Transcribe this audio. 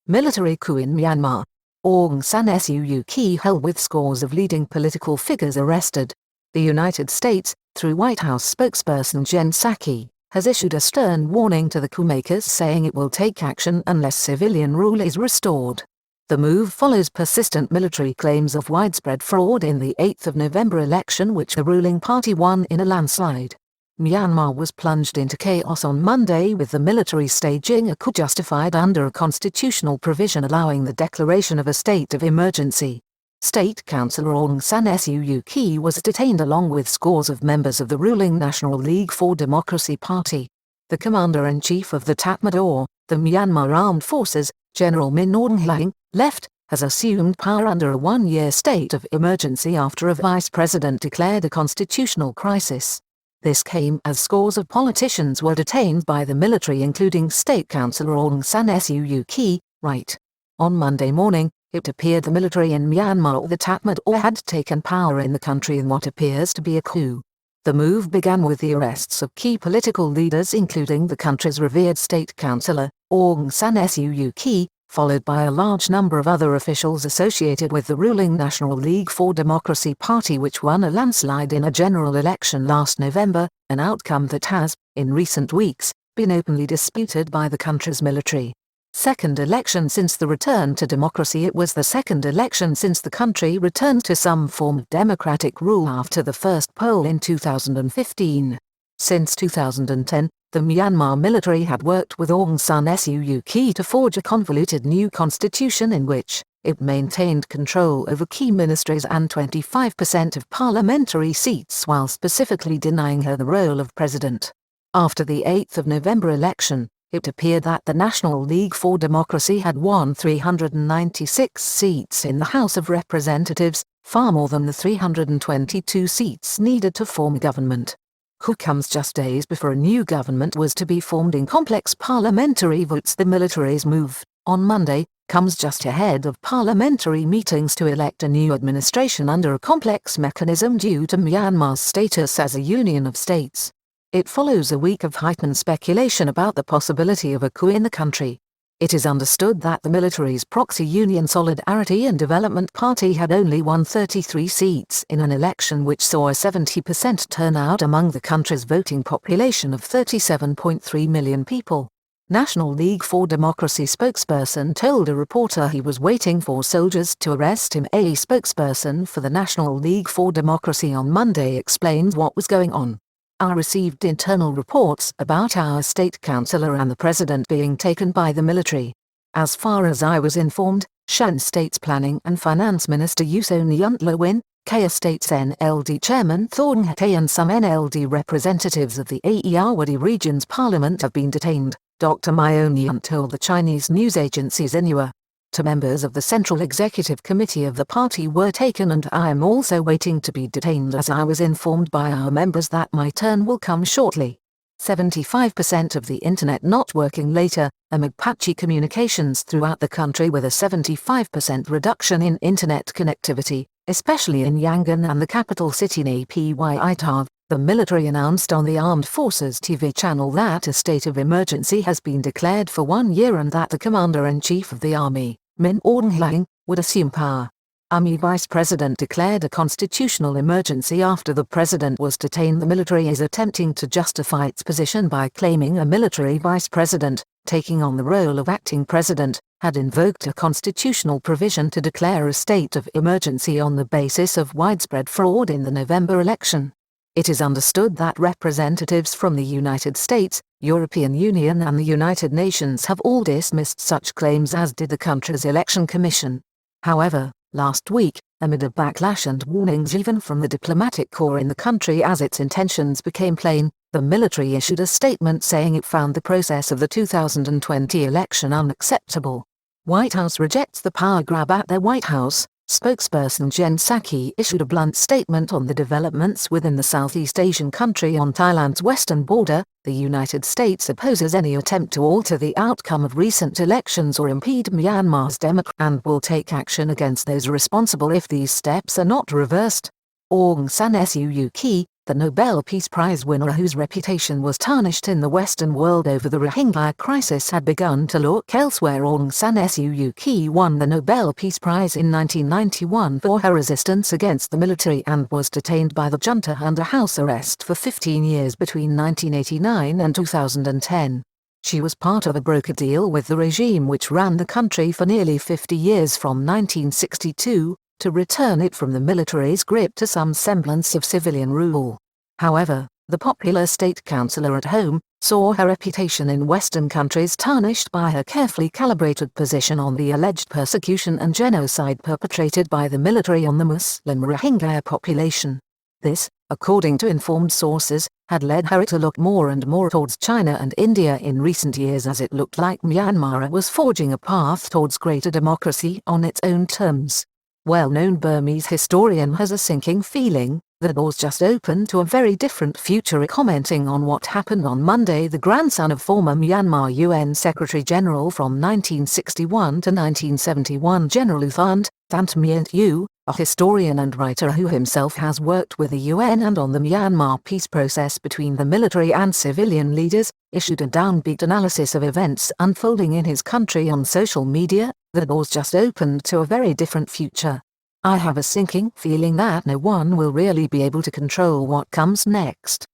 Military coup in Myanmar. Aung San Suu Kyi held with scores of leading political figures arrested. The United States, through White House spokesperson Jen Psaki, has issued a stern warning to the coup makers, saying it will take action unless civilian rule is restored. The move follows persistent military claims of widespread fraud in the 8th of November election, which the ruling party won in a landslide. Myanmar was plunged into chaos on Monday, with the military staging a coup justified under a constitutional provision allowing the declaration of a state of emergency. State Councillor Aung San Suu Kyi was detained along with scores of members of the ruling National League for Democracy party. The Commander-in-Chief of the Tatmadaw, the Myanmar Armed Forces, General Min Aung Hlaing, left, has assumed power under a one-year state of emergency after a vice president declared a constitutional crisis. This came as scores of politicians were detained by the military, including State Councillor Aung San Suu Kyi, right. On Monday morning, it appeared the military in Myanmar, the Tatmadaw, had taken power in the country in what appears to be a coup. The move began with the arrests of key political leaders, including the country's revered state councillor, Aung San Suu Kyi, followed by a large number of other officials associated with the ruling National League for Democracy party, which won a landslide in a general election last November, an outcome that has, in recent weeks, been openly disputed by the country's military. Second election since the return to democracy. It was the second election since the country returned to some form of democratic rule after the first poll in 2015. Since 2010, the Myanmar military had worked with Aung San Suu Kyi to forge a convoluted new constitution in which it maintained control over key ministries and 25% of parliamentary seats, while specifically denying her the role of president. After the 8th of November election, it appeared that the National League for Democracy had won 396 seats in the House of Representatives, far more than the 322 seats needed to form a government. Coup comes just days before a new government was to be formed in complex parliamentary votes. The military's move, on Monday, comes just ahead of parliamentary meetings to elect a new administration under a complex mechanism due to Myanmar's status as a union of states. It follows a week of heightened speculation about the possibility of a coup in the country. It is understood that the military's proxy union Solidarity and Development Party had only won 33 seats in an election which saw a 70% turnout among the country's voting population of 37.3 million people. National League for Democracy spokesperson told a reporter he was waiting for soldiers to arrest him. A spokesperson for the National League for Democracy on Monday explained what was going on. "I received internal reports about our state councillor and the president being taken by the military. As far as I was informed, Shan State's Planning and Finance Minister Yusof Nyunthlowin, Kaya State's NLD Chairman Thorn Hatay, and some NLD representatives of the Irrawaddy Region's Parliament have been detained," Dr. Myo Nyunt told the Chinese news agency Xinhua. "Two members of the Central Executive Committee of the party were taken, and I am also waiting to be detained, as I was informed by our members that my turn will come shortly." 75% of the internet not working later, amid patchy communications throughout the country, with a 75% reduction in internet connectivity, especially in Yangon and the capital city Naypyidaw. The military announced on the Armed Forces TV channel that a state of emergency has been declared for 1 year and that the Commander-in-Chief of the Army, Min Aung Hlaing, would assume power. Army Vice President declared a constitutional emergency after the president was detained. The military is attempting to justify its position by claiming a military vice president, taking on the role of acting president, had invoked a constitutional provision to declare a state of emergency on the basis of widespread fraud in the November election. It is understood that representatives from the United States, European Union and the United Nations have all dismissed such claims, as did the country's election commission. However, last week, amid a backlash and warnings even from the diplomatic corps in the country as its intentions became plain, the military issued a statement saying it found the process of the 2020 election unacceptable. White House rejects the power grab at the White House. Spokesperson Jen Psaki issued a blunt statement on the developments within the Southeast Asian country on Thailand's western border. The United States opposes any attempt to alter the outcome of recent elections or impede Myanmar's democracy, and will take action against those responsible if these steps are not reversed. Aung San Suu Kyi, The Nobel Peace Prize winner, whose reputation was tarnished in the Western world over the Rohingya crisis, had begun to look elsewhere. Aung San Suu Kyi won the Nobel Peace Prize in 1991 for her resistance against the military and was detained by the junta under house arrest for 15 years between 1989 and 2010. She was part of a broker deal with the regime which ran the country for nearly 50 years from 1962, to return it from the military's grip to some semblance of civilian rule. However, the popular state councillor at home saw her reputation in Western countries tarnished by her carefully calibrated position on the alleged persecution and genocide perpetrated by the military on the Muslim Rohingya population. This, according to informed sources, had led her to look more and more towards China and India in recent years, as it looked like Myanmar was forging a path towards greater democracy on its own terms. Well-known Burmese historian has a sinking feeling that doors just opened to a very different future. Commenting on what happened on Monday, the grandson of former Myanmar UN Secretary-General from 1961 to 1971 General U Thant Myint U, a historian and writer who himself has worked with the UN and on the Myanmar peace process between the military and civilian leaders, issued a downbeat analysis of events unfolding in his country on social media. The doors just opened to a very different future. I have a sinking feeling that no one will really be able to control what comes next.